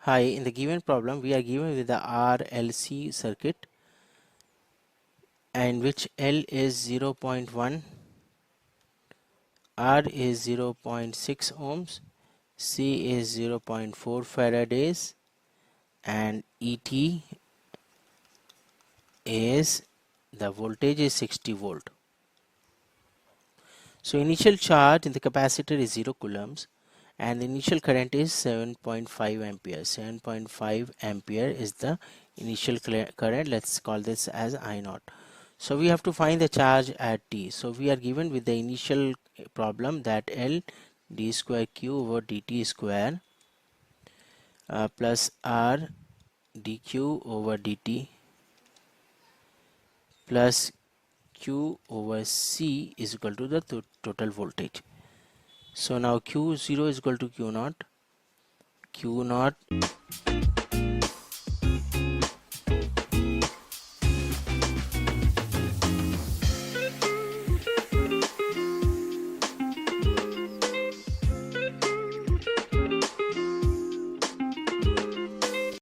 Hi, in the given problem we are given with the RLC circuit and which L is 0.1, R is 0.6 ohms, C is 0.4 farads and ET is the voltage is 60 volt. So initial charge in the capacitor is 0 coulombs and the initial current is 7.5 ampere. 7.5 ampere is the initial current. Let's call this as I naught. So we have to find the charge at T. So we are given with the initial problem that L d square q over dt square plus R dq over dt plus q over c is equal to the total voltage. So now Q0 is equal to Q0.